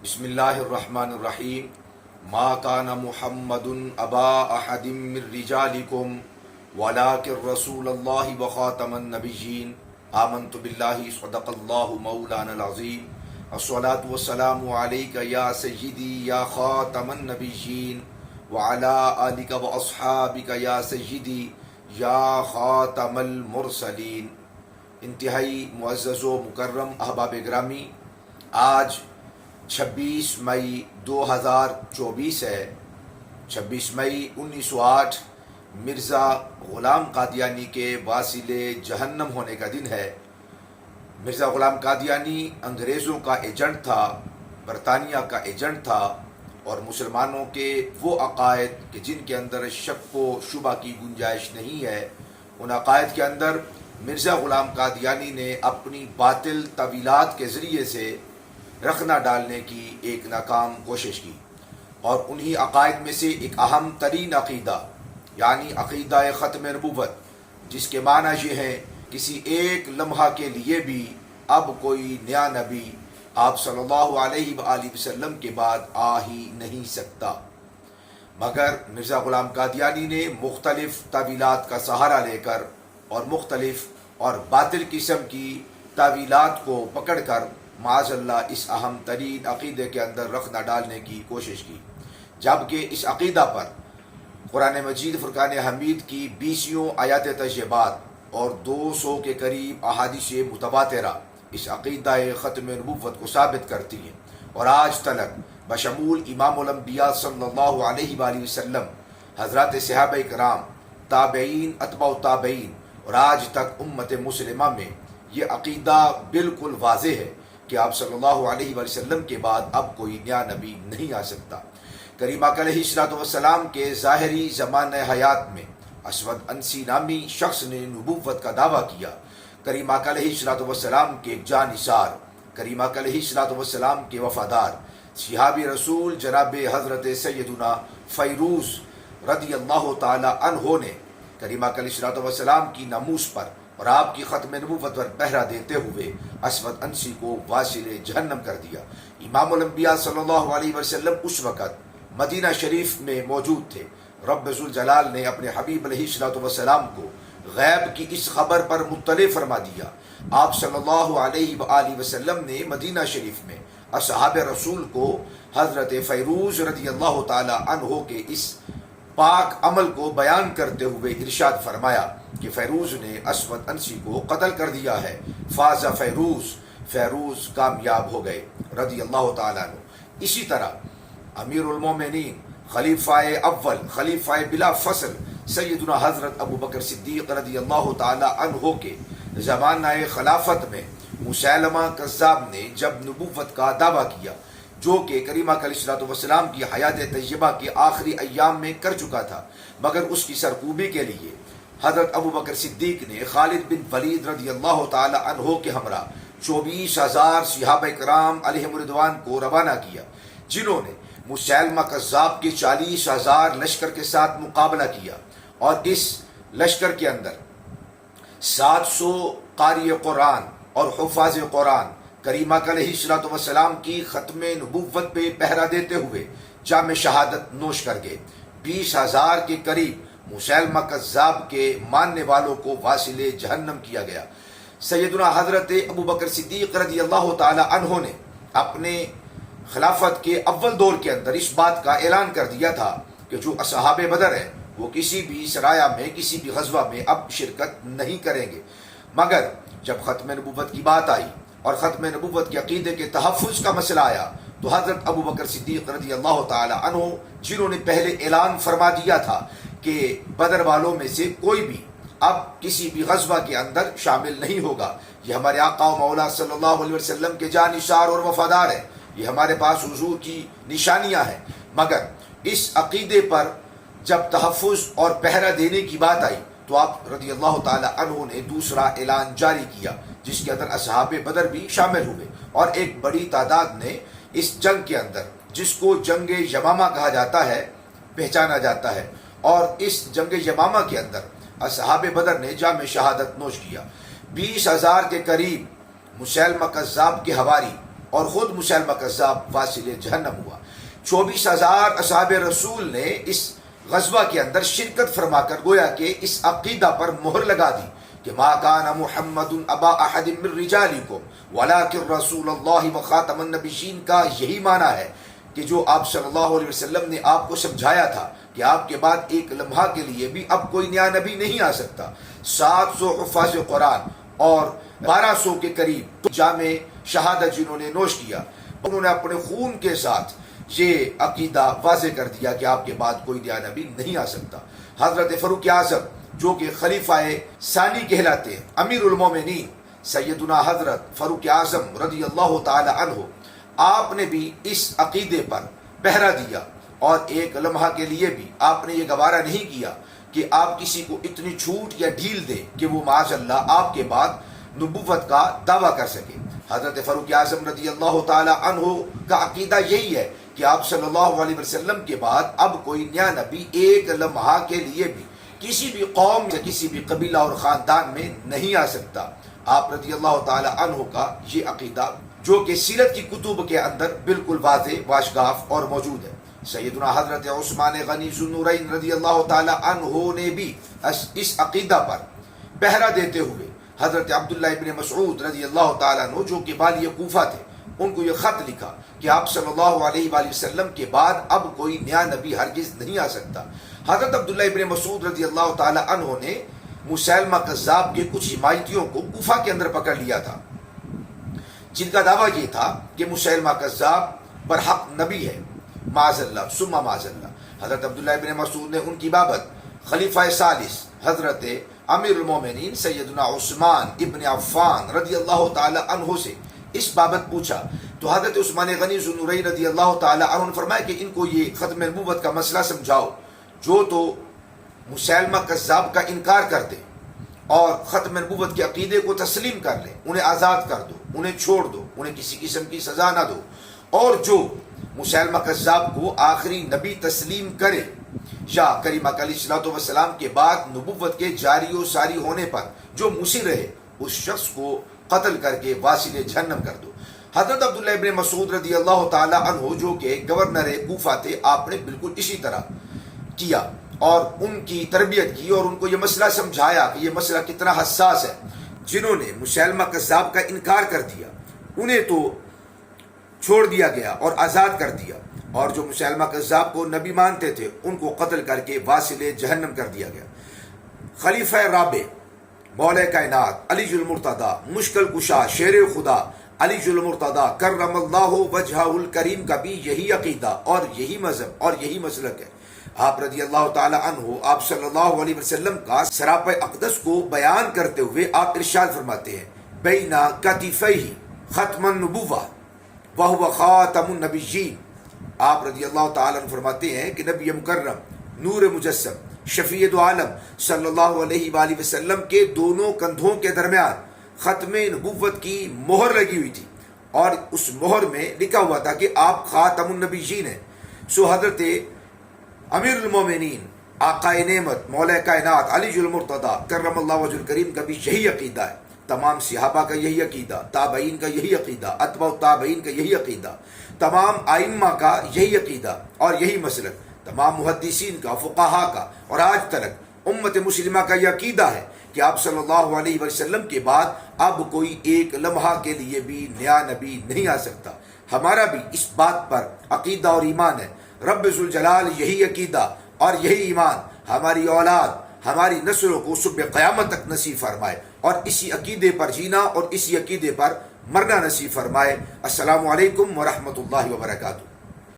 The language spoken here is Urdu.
بسم اللہ الرحمن الرحیم ما کان محمد ابا احد من رجالکم ولکن رسول اللہ وخاتم النبیین آمنت باللہ صدق اللہ مولانا العظیم الصلاة والسلام علیک یا سیدی یا خاتم النبیین وعلی آلک واصحابک یا سیدی یا خاتم المرسلین۔ انتہائی معزز و مکرم احباب گرامی، آج 26 مئی 2024 ہے۔ 26 مئی 1908 مرزا غلام قادیانی کے واصل جہنم ہونے کا دن ہے۔ مرزا غلام قادیانی انگریزوں کا ایجنٹ تھا، برطانیہ کا ایجنٹ تھا، اور مسلمانوں کے وہ عقائد کہ جن کے اندر شک و شبہ کی گنجائش نہیں ہے، ان عقائد کے اندر مرزا غلام قادیانی نے اپنی باطل طویلات کے ذریعے سے رخنہ ڈالنے کی ایک ناکام کوشش کی، اور انہی عقائد میں سے ایک اہم ترین عقیدہ یعنی عقیدہ ختم نبوت، جس کے معنی یہ ہیں کسی ایک لمحہ کے لیے بھی اب کوئی نیا نبی آپ صلی اللہ علیہ وآلہ وسلم کے بعد آ ہی نہیں سکتا۔ مگر مرزا غلام قادیانی نے مختلف تعویلات کا سہارا لے کر اور مختلف اور باطل قسم کی تعویلات کو پکڑ کر معاذ اللہ اس اہم ترین عقیدے کے اندر رخنہ ڈالنے کی کوشش کی، جبکہ اس عقیدہ پر قرآن مجید فرقان حمید کی 20 آیات طیبات اور 200 کے قریب احادیث متواترہ اس عقیدہ ختم نبوت کو ثابت کرتی ہیں، اور آج تلک بشمول امام الانبیاء صلی اللہ علیہ وآلہ وسلم، حضرات صحابہ کرام، تابعین، اتباع تابعین، اور آج تک امت مسلمہ میں یہ عقیدہ بالکل واضح ہے کہ آپ صلی اللہ علیہ وسلم کے بعد اب کوئی نیا نبی نہیں آ سکتا۔ کریم آقا علیہ الصلوۃ والسلام کے ظاہری زمانہ حیات میں اسود انسی نامی شخص نے نبوت کا دعویٰ کیا۔ کریم آقا علیہ الصلوۃ والسلام کے جانثار، کریم آقا علیہ الصلوۃ والسلام کے وفادار صحابی رسول جناب حضرت سیدنا فیروز رضی اللہ تعالی عنہ نے کریم آقا علیہ الصلوۃ والسلام کی ناموس پر اور آپ کی ختم نبوت پر پہرا دیتے ہوئے اسود انسی کو واصل جہنم کر دیا۔ امام الانبیاء صلی اللہ علیہ وسلم اس وقت مدینہ شریف میں موجود تھے۔ رب ذوالجلال نے اپنے حبیب علیہ الصلوۃ والسلام کو غیب کی اس خبر پر مطلع فرما دیا۔ آپ صلی اللہ علیہ وآلہ وسلم نے مدینہ شریف میں اصحاب رسول کو حضرت فیروز رضی اللہ تعالی عنہ کے اس پاک عمل کو بیان کرتے ہوئے ارشاد فرمایا کہ فیروز نے اسود انسی کو قتل کر دیا ہے۔ فاز فیروز، فیروز کامیاب ہو گئے رضی اللہ تعالیٰ عنہ۔ اسی طرح امیر المومنین، خلیفہ اول، خلیفہ بلا فصل سیدنا حضرت ابو بکر صدیق رضی اللہ تعالی عنہ کے زمانہ خلافت میں مسیلمہ کذاب نے جب نبوت کا دعویٰ کیا، جو کہ کریم آقا علیہ الصلوۃ والسلام کی حیات طیبہ کے آخری ایام میں کر چکا تھا، مگر اس کی سرکوبی کے لیے حضرت ابو بکر صدیق نے خالد بن ولید رضی اللہ تعالی عنہ کے ہمراہ 24,000 صحابہ کرام علیہم رضوان کو روانہ کیا، جنہوں نے مسیلمہ کذاب کے 40,000 لشکر کے ساتھ مقابلہ کیا، اور اس لشکر کے اندر 700 قاری قرآن اور حفاظ قرآن کریم آقا علیہ الصلوۃ والسلام کی ختم نبوت پہ پہرا دیتے ہوئے جام شہادت نوش کر گئے۔ 20,000 کے قریب مسیلمہ کذاب کے ماننے والوں کو واصل جہنم کیا گیا۔ سیدنا حضرت ابو بکر صدیق رضی اللہ تعالی عنہ نے اپنے خلافت کے اول دور کے اندر اس بات کا اعلان کر دیا تھا کہ جو اصحاب بدر ہیں وہ کسی بھی سرایہ میں، کسی بھی غزوہ میں اب شرکت نہیں کریں گے۔ مگر جب ختم نبوت کی بات آئی اور ختم نبوت کے عقیدے کے تحفظ کا مسئلہ آیا، تو حضرت ابو بکر صدیق رضی اللہ تعالی عنہ، جنہوں نے پہلے اعلان فرما دیا تھا کہ بدر والوں میں سے کوئی بھی اب کسی بھی غزوہ کے اندر شامل نہیں ہوگا، یہ ہمارے آقا و مولا صلی اللہ علیہ وسلم کے جانثار اور وفادار ہیں، یہ ہمارے پاس حضور کی نشانیاں ہیں، مگر اس عقیدے پر جب تحفظ اور پہرا دینے کی بات آئی تو آپ رضی اللہ تعالی عنہ نے دوسرا اعلان جاری کیا، جس کے اندر اصحاب بدر بھی شامل ہوئے، اور ایک بڑی تعداد نے اس جنگ کے اندر، جس کو جنگ یمامہ کہا جاتا ہے، پہچانا جاتا ہے، اور اس جنگ یمامہ کے اندر اصحاب بدر نے جام شہادت نوش کیا۔ 20,000 کے قریب مسیلمہ کذاب کے حواری اور خود مسیلمہ کذاب واصل جہنم ہوا۔ 24,000 اصحاب رسول نے اس غزوہ کے اندر شرکت فرما کر گویا کہ اس عقیدہ پر مہر لگا دی کہ ما کان محمد ابا احد من رجالکم ولکن رسول اللہ وخاتم النبیین کا یہی معنی ہے کہ جو آپ صلی اللہ علیہ وسلم نے آپ کو سمجھایا تھا کہ آپ کے بعد ایک لمحہ کے لیے بھی اب کوئی نیا نبی نہیں آ سکتا۔ 700 حفاظ قرآن اور 1200 کے قریب جامع شہادت جنہوں نے نوش کیا، انہوں نے اپنے خون کے ساتھ یہ عقیدہ واضح کر دیا کہ آپ کے بعد کوئی نیا نبی نہیں آ سکتا۔ حضرت فاروق اعظم جو کہ خلیفہ ثانی کہلاتے ہیں، امیر المومنین سیدنا حضرت فاروق اعظم رضی اللہ تعالی عنہ، آپ نے بھی اس عقیدے پر پہرا دیا اور ایک لمحہ کے لیے بھی آپ نے یہ گوارا نہیں کیا کہ آپ کسی کو اتنی چھوٹ یا ڈھیل دیں کہ وہ معاذ اللہ آپ کے بعد نبوت کا دعویٰ کر سکے۔ حضرت فاروق اعظم رضی اللہ تعالی عنہ کا عقیدہ یہی ہے کہ آپ صلی اللہ علیہ وسلم کے بعد اب کوئی نیا نبی ایک لمحہ کے لیے بھی کسی بھی قوم یا کسی بھی قبیلہ اور خاندان میں نہیں آ سکتا۔ آپ رضی اللہ تعالی عنہ کا یہ عقیدہ جو کہ سیرت کی کتب کے اندر بالکل واضح واشگاف اور موجود ہے۔ سیدنا حضرت عثمان غنی ذو النورین رضی اللہ تعالی عنہ نے بھی اس عقیدہ پر پہرا دیتے ہوئے حضرت عبداللہ ابن مسعود رضی اللہ تعالیٰ عنہ جو کہ والی کوفہ تھے، ان کو یہ خط لکھا کہ آپ صلی اللہ علیہ وآلہ وسلم کے بعد اب کوئی نیا نبی ہرگز نہیں آ سکتا۔ حضرت عبداللہ ابن مسعود رضی اللہ تعالیٰ عنہ نے مسیلمہ کذاب کے کچھ حمایتیوں کو کوفہ کے اندر پکڑ لیا تھا، جن کا دعویٰ یہ تھا کہ مسیلمہ کذاب برحق نبی ہے، معاذ اللہ ثم معاذ اللہ۔ حضرت عبداللہ ابن مسعود نے ان کی بابت خلیفہ ثالث حضرت امیر المومنین سیدنا عثمان ابن عفان رضی اللہ تعالی عنہ سے اس بابت پوچھا تو حضرت عثمان غنی ذو النورین رضی اللہ تعالی عنہ نے فرمایا کہ ان کو یہ ختم نبوت کا مسئلہ سمجھاؤ، جو تو مسیلمہ کذاب کا انکار کر دے اور ختم نبوت کے عقیدے کو تسلیم کر لیں، انہیں آزاد کر دو، انہیں چھوڑ دو، انہیں کسی قسم کی سزا نہ دو، اور جو مسیلمہ کذاب کو آخری نبی تسلیم کرے یا کریم اکا علیہ الصلوۃ والسلام کے بعد نبوت کے جاری و ساری ہونے پر جو مصر رہے اس شخص کو قتل کر کے واصل جہنم کر دو۔ حضرت عبداللہ ابن مسعود رضی اللہ تعالی عنہ جو کہ گورنر کوفہ تھے، آپ نے بالکل اسی طرح کیا اور ان کی تربیت کی اور ان کو یہ مسئلہ سمجھایا کہ یہ مسئلہ کتنا حساس ہے۔ جنہوں نے مسیلمہ کذاب کا انکار کر دیا انہیں تو چھوڑ دیا گیا اور آزاد کر دیا، اور جو مسیلمہ کذاب کو نبی مانتے تھے ان کو قتل کر کے واصل جہنم کر دیا گیا۔ خلیفہ رابع مولا کائنات علی المرتضیٰ مشکل کشا شیر خدا علی المرتضیٰ کرم اللہ وجہہ الکریم کا بھی یہی عقیدہ اور یہی مذہب اور یہی مسلک ہے۔ آپ رضی اللہ تعالی عنہ آپ صلی اللہ علیہ وسلم کا سراپہ اقدس کو بیان کرتے ہوئے آپ ارشاد فرماتے ہیں بین کتفیہ ختم النبوہ وہو خاتم النبیین۔ آپ رضی اللہ تعالیٰ عنہ فرماتے ہیں کہ نبی مکرم نور مجسم شفیع دو عالم صلی اللہ علیہ وآلہ وسلم کے دونوں کندھوں کے درمیان ختم نبوت کی مہر لگی ہوئی تھی اور اس مہر میں لکھا ہوا تھا کہ آپ خاتم النبیین ہیں۔ سو حضرت امیر المومنین آقا نعمت مولا کائنات علی المرتضیٰ کرم اللہ وجہ الکریم کا بھی یہی عقیدہ ہے، تمام صحابہ کا یہی عقیدہ، تابعین کا یہی عقیدہ، اتباع التابعین کا یہی عقیدہ، تمام ائمہ کا یہی عقیدہ اور یہی مسلک، تمام محدثین کا، فقہاء کا، اور آج تلک امت مسلمہ کا یہ عقیدہ ہے کہ آپ صلی اللہ علیہ وسلم کے بعد اب کوئی ایک لمحہ کے لیے بھی نیا نبی نہیں آ سکتا۔ ہمارا بھی اس بات پر عقیدہ اور ایمان ہے۔ رب ذوالجلال یہی عقیدہ اور یہی ایمان ہماری اولاد ہماری نسلوں کو صبح قیامت تک نصیب فرمائے اور اسی عقیدے پر جینا اور اسی عقیدے پر مرنا نصیب فرمائے۔ السلام علیکم ورحمۃ اللہ وبرکاتہ۔